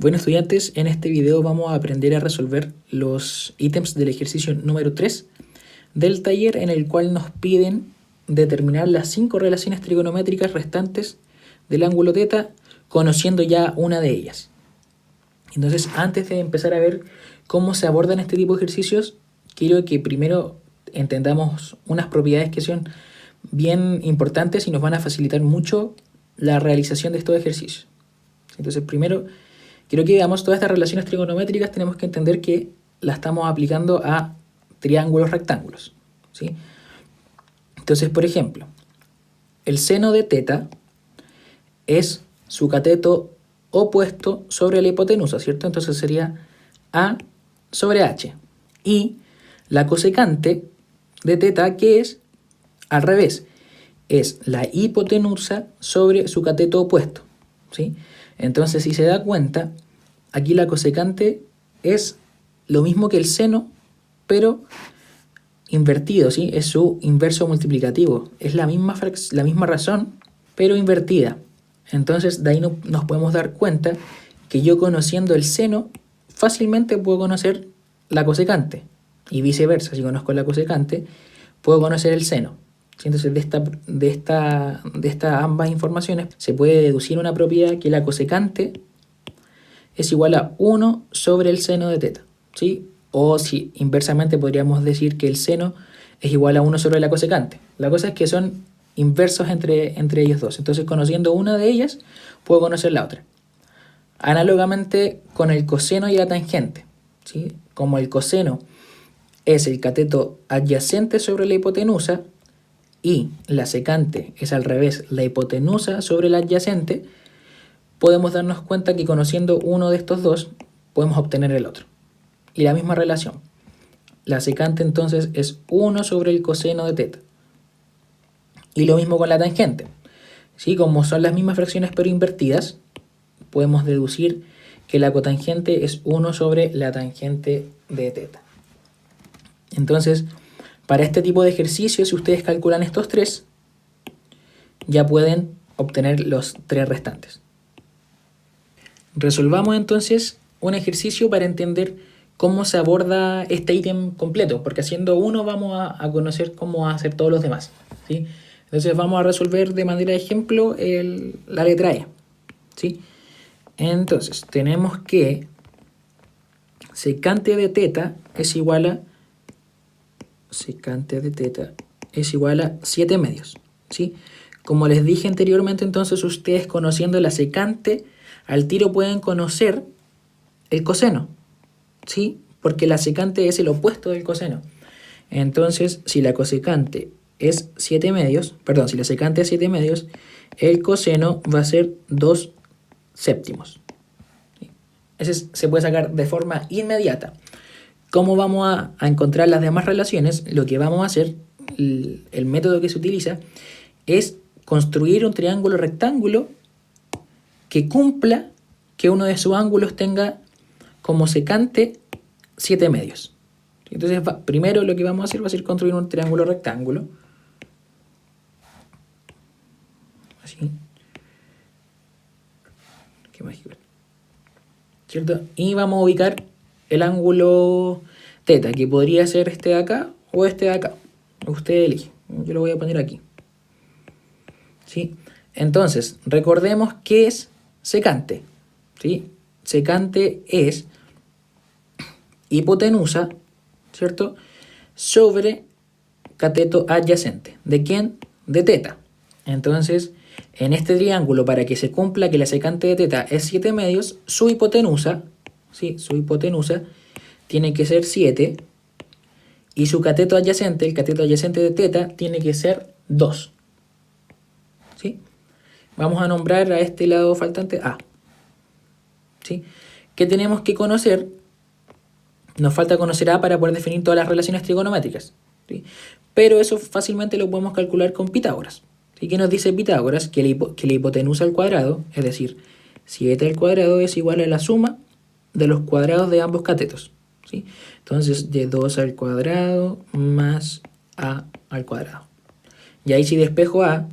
Bueno, estudiantes, en este video vamos a aprender a resolver los ítems del ejercicio número 3 del taller, en el cual nos piden determinar las 5 relaciones trigonométricas restantes del ángulo θ, conociendo ya una de ellas. Entonces, antes de empezar a ver cómo se abordan este tipo de ejercicios, quiero que primero entendamos unas propiedades que son bien importantes y nos van a facilitar mucho la realización de estos ejercicios. Entonces, primero, quiero que veamos todas estas relaciones trigonométricas. Tenemos que entender que las estamos aplicando a triángulos rectángulos, ¿sí? Entonces, por ejemplo, el seno de θ es su cateto opuesto sobre la hipotenusa, ¿cierto? Entonces sería A sobre H. Y la cosecante de θ, que es al revés, es la hipotenusa sobre su cateto opuesto, ¿sí? Entonces, si se da cuenta, aquí la cosecante es lo mismo que el seno, pero invertido, ¿sí? Es su inverso multiplicativo. Es la misma razón, pero invertida. Entonces, de ahí nos podemos dar cuenta que yo, conociendo el seno, fácilmente puedo conocer la cosecante. Y viceversa, si conozco la cosecante, puedo conocer el seno. Entonces, de estas ambas informaciones se puede deducir una propiedad, que la cosecante es igual a 1 sobre el seno de θ, ¿sí? O si inversamente podríamos decir que el seno es igual a 1 sobre la cosecante. La cosa es que son inversos entre ellos dos. Entonces, conociendo una de ellas, puedo conocer la otra. Análogamente con el coseno y la tangente, ¿sí? Como el coseno es el cateto adyacente sobre la hipotenusa y la secante es al revés, la hipotenusa sobre la adyacente, podemos darnos cuenta que conociendo uno de estos dos podemos obtener el otro. Y la misma relación. La secante entonces es 1 sobre el coseno de θ. Y lo mismo con la tangente, ¿sí? Como son las mismas fracciones pero invertidas, podemos deducir que la cotangente es 1 sobre la tangente de θ. Entonces, para este tipo de ejercicios, si ustedes calculan estos tres, ya pueden obtener los tres restantes. Resolvamos entonces un ejercicio para entender cómo se aborda este ítem completo, porque haciendo uno vamos a conocer cómo hacer todos los demás, ¿sí? Entonces vamos a resolver de manera de ejemplo la letra E, ¿sí? Entonces tenemos que secante de θ es igual a 7 medios, ¿sí? Como les dije anteriormente, entonces ustedes, conociendo la secante, al tiro pueden conocer el coseno, ¿sí? Porque la secante es el opuesto del coseno. Entonces, si la cosecante es 7 medios, perdón, si la secante es 7 medios, el coseno va a ser 2 séptimos. ¿Sí? Ese se puede sacar de forma inmediata. ¿Cómo vamos a encontrar las demás relaciones? Lo que vamos a hacer, el método que se utiliza, es construir un triángulo rectángulo que cumpla que uno de sus ángulos tenga como secante 7 medios. Entonces, primero lo que vamos a hacer va a ser construir un triángulo rectángulo. Así. Qué mágico. ¿Cierto? Y vamos a ubicar el ángulo θ, que podría ser este de acá o este de acá. Usted elige. Yo lo voy a poner aquí. ¿Sí? Entonces, recordemos qué es secante, ¿sí? Secante es hipotenusa, ¿cierto?, sobre cateto adyacente. ¿De quién? De θ. Entonces, en este triángulo, para que se cumpla que la secante de θ es 7 medios, su hipotenusa, ¿sí?, su hipotenusa tiene que ser 7, y su cateto adyacente, el cateto adyacente de θ, tiene que ser 2. ¿Sí? Vamos a nombrar a este lado faltante A. ¿Sí? ¿Qué tenemos que conocer? Nos falta conocer A para poder definir todas las relaciones trigonométricas, ¿sí? Pero eso fácilmente lo podemos calcular con Pitágoras. ¿Sí? ¿Qué nos dice Pitágoras? Que la hipotenusa al cuadrado, es decir, 7 al cuadrado, es igual a la suma de los cuadrados de ambos catetos, ¿sí? Entonces, de 2 al cuadrado más A al cuadrado. Y ahí, si despejo A,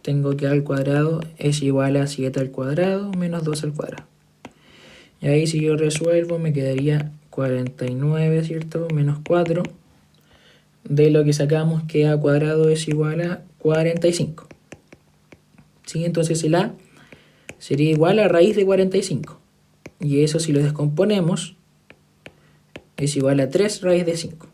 tengo que A al cuadrado es igual a 7 al cuadrado menos 2 al cuadrado. Y ahí si yo resuelvo me quedaría 49, ¿cierto? Menos 4. De lo que sacamos que a cuadrado es igual a 45. ¿Sí? Entonces el a sería igual a raíz de 45. Y eso si lo descomponemos es igual a 3 raíz de 5.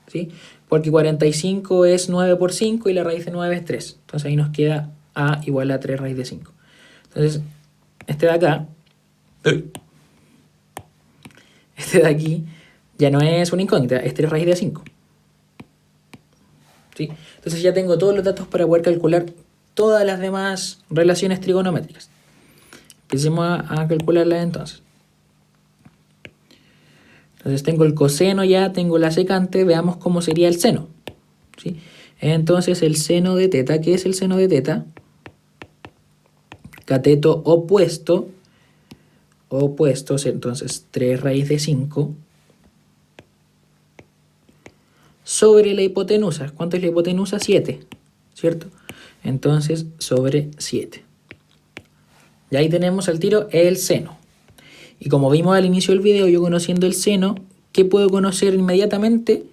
¿Sí? Porque 45 es 9 por 5 y la raíz de 9 es 3. Entonces ahí nos queda a igual a 3 raíz de 5. Entonces, este de acá, este de aquí, ya no es una incógnita, es 3 raíz de 5. ¿Sí? Entonces ya tengo todos los datos para poder calcular todas las demás relaciones trigonométricas. Empecemos a calcularlas entonces. Entonces tengo el coseno ya, tengo la secante, veamos cómo sería el seno. ¿Sí? Entonces el seno de teta, ¿qué es el seno de teta? Cateto opuesto, entonces 3 raíz de 5 sobre la hipotenusa. ¿Cuánto es la hipotenusa? 7, ¿cierto? Entonces sobre 7. Y ahí tenemos al tiro el seno. Y como vimos al inicio del video, yo conociendo el seno, ¿qué puedo conocer inmediatamente?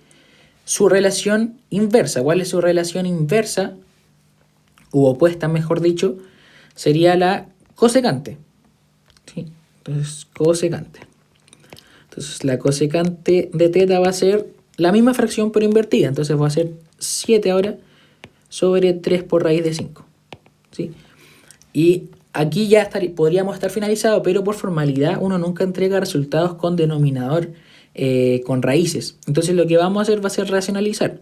Su relación inversa. ¿Cuál es su relación inversa? U opuesta, mejor dicho, sería la cosecante. ¿Sí? Entonces, cosecante. Entonces, la cosecante de teta va a ser la misma fracción pero invertida. Entonces, va a ser 7 ahora sobre 3 por raíz de 5. ¿Sí? Y aquí ya podríamos estar finalizados, pero por formalidad uno nunca entrega resultados con denominador con raíces. Entonces lo que vamos a hacer va a ser racionalizar.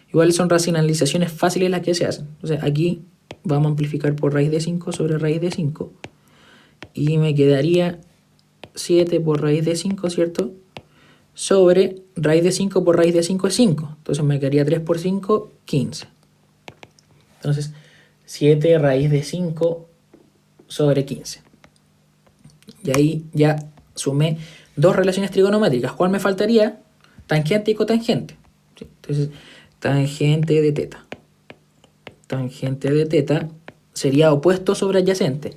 Igual son racionalizaciones fáciles las que se hacen. Entonces aquí vamos a amplificar por raíz de 5 sobre raíz de 5. Y me quedaría 7 por raíz de 5, ¿cierto? Sobre raíz de 5 por raíz de 5 es 5. Entonces me quedaría 3 por 5, 15. Entonces 7 raíz de 5 sobre 15. Y ahí ya sumé dos relaciones trigonométricas. ¿Cuál me faltaría? Tangente y cotangente. ¿Sí? Entonces, tangente de teta. Tangente de teta sería opuesto sobre adyacente.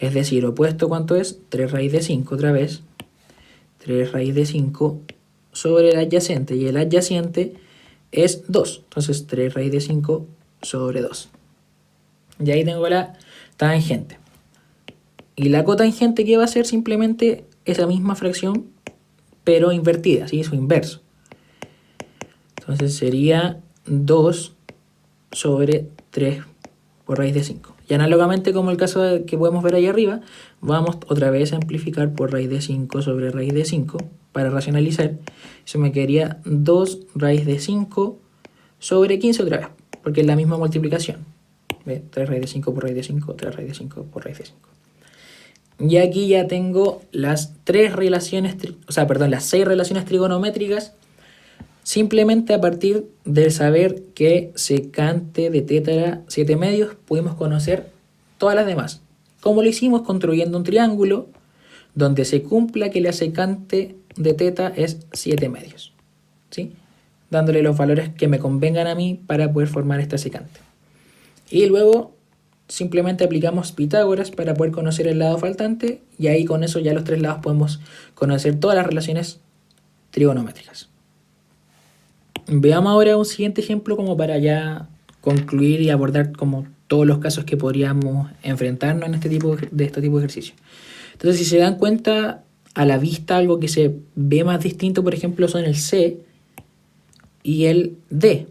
Es decir, opuesto, ¿cuánto es? 3 raíz de 5 otra vez. 3 raíz de 5 sobre el adyacente. Y el adyacente es 2. Entonces, 3 raíz de 5 sobre 2. Y ahí tengo la tangente. Y la cotangente, ¿qué va a ser? Simplemente esa misma fracción, pero invertida, ¿sí? Su inverso. Entonces sería 2 sobre 3 por raíz de 5. Y análogamente, como el caso que podemos ver ahí arriba, vamos otra vez a amplificar por raíz de 5 sobre raíz de 5 para racionalizar. Eso me quedaría 2 raíz de 5 sobre 15 otra vez, porque es la misma multiplicación. ¿Ve? 3 raíz de 5 por raíz de 5, 3 raíz de 5 por raíz de 5. Y aquí ya tengo las 6 relaciones trigonométricas, simplemente a partir de saber que secante de teta era 7 medios, pudimos conocer todas las demás. ¿Cómo lo hicimos? Construyendo un triángulo donde se cumpla que la secante de teta es 7 medios, ¿sí? Dándole los valores que me convengan a mí para poder formar esta secante. Y luego simplemente aplicamos Pitágoras para poder conocer el lado faltante, y ahí con eso ya los 3 lados podemos conocer todas las relaciones trigonométricas. Veamos ahora un siguiente ejemplo como para ya concluir y abordar como todos los casos que podríamos enfrentarnos en este tipo de ejercicios. Entonces, si se dan cuenta, a la vista algo que se ve más distinto, por ejemplo, son el C y el D,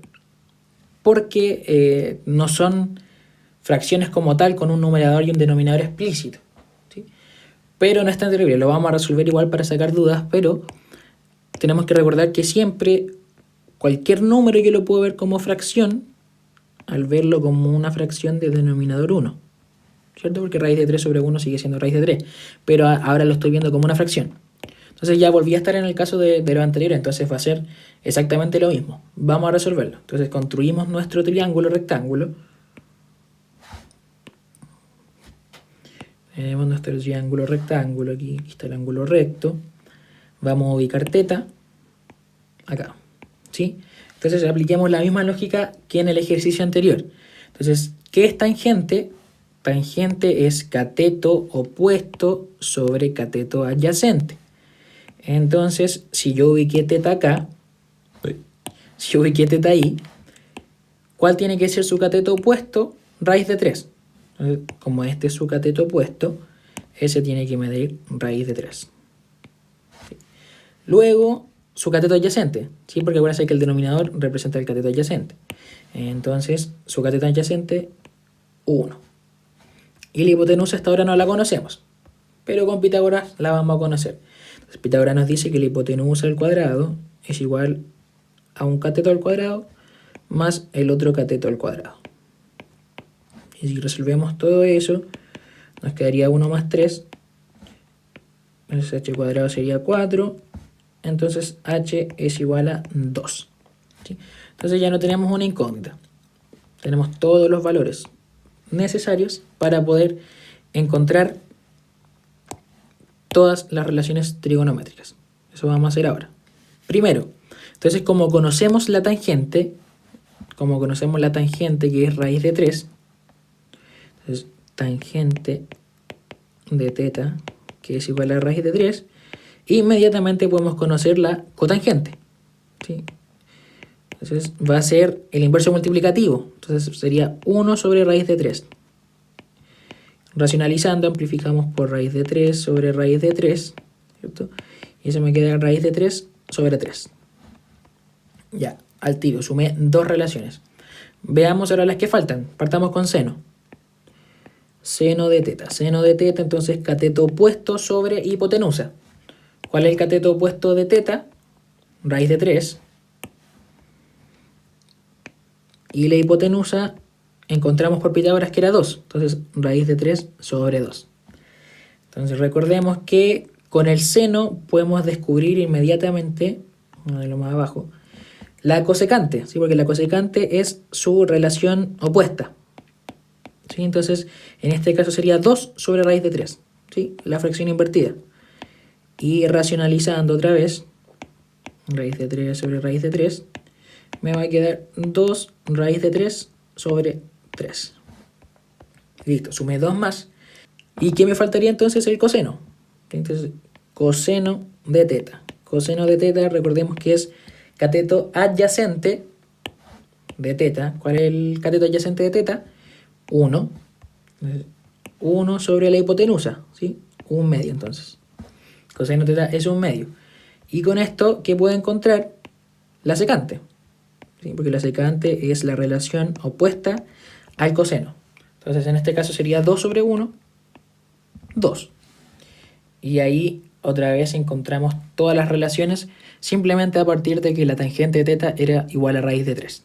porque no son fracciones como tal con un numerador y un denominador explícito, ¿sí? Pero no es tan terrible, lo vamos a resolver igual para sacar dudas, pero tenemos que recordar que siempre cualquier número yo lo puedo ver como fracción al verlo como una fracción de denominador 1, ¿cierto? Porque raíz de 3 sobre 1 sigue siendo raíz de 3, pero ahora lo estoy viendo como una fracción. Entonces ya volví a estar en el caso de lo anterior, entonces va a ser exactamente lo mismo. Vamos a resolverlo. Entonces construimos nuestro triángulo rectángulo. Tenemos nuestro triángulo rectángulo, aquí está el ángulo recto. Vamos a ubicar teta acá, ¿sí? Entonces apliquemos la misma lógica que en el ejercicio anterior. Entonces, ¿qué es tangente? tangente es cateto opuesto sobre cateto adyacente. Entonces, si yo ubiqué teta acá, si yo ubiqué teta ahí, ¿cuál tiene que ser su cateto opuesto? Raíz de 3. Entonces, como este es su cateto opuesto, ese tiene que medir raíz de 3. ¿Sí? Luego, su cateto adyacente, ¿sí? Porque acuérdense que el denominador representa el cateto adyacente. Entonces, su cateto adyacente, 1. Y la hipotenusa hasta ahora no la conocemos, pero con Pitágoras la vamos a conocer. Entonces, Pitágoras nos dice que la hipotenusa al cuadrado es igual a un cateto al cuadrado más el otro cateto al cuadrado. Y si resolvemos todo eso, nos quedaría 1 más 3. Entonces h cuadrado sería 4. Entonces h es igual a 2. ¿Sí? Entonces ya no tenemos una incógnita. Tenemos todos los valores necesarios para poder encontrar todas las relaciones trigonométricas. Eso vamos a hacer ahora. Primero, entonces como conocemos la tangente que es raíz de 3, entonces tangente de teta que es igual a raíz de 3, inmediatamente podemos conocer la cotangente. ¿Sí? Entonces va a ser el inverso multiplicativo. Entonces sería 1 sobre raíz de 3. Racionalizando, amplificamos por raíz de 3 sobre raíz de 3. ¿Cierto? Y eso me queda raíz de 3 sobre 3. Ya, al tiro, sumé dos relaciones. Veamos ahora las que faltan. Partamos con seno. Seno de teta. Seno de teta, entonces cateto opuesto sobre hipotenusa. ¿Cuál es el cateto opuesto de teta? Raíz de 3. Y la hipotenusa encontramos por Pitágoras que era 2. Entonces, raíz de 3 sobre 2. Entonces, recordemos que con el seno podemos descubrir inmediatamente, de lo más abajo, la cosecante, ¿sí? Porque la cosecante es su relación opuesta. ¿Sí? Entonces, en este caso sería 2 sobre raíz de 3. ¿Sí? La fracción invertida. Y racionalizando otra vez, raíz de 3 sobre raíz de 3, me va a quedar 2 raíz de 3 sobre 3. Listo, sumé 2 más. ¿Y qué me faltaría entonces? El coseno. Entonces, coseno de teta. Coseno de teta, recordemos que es cateto adyacente de teta. ¿Cuál es el cateto adyacente de teta? 1. 1 sobre la hipotenusa, ¿sí? Un medio entonces. Coseno de teta es un medio. Y con esto, ¿qué puedo encontrar? La secante. ¿Sí? Porque la secante es la relación opuesta al coseno. Entonces, en este caso sería 2 sobre 1, 2. Y ahí otra vez encontramos todas las relaciones simplemente a partir de que la tangente de teta era igual a raíz de 3.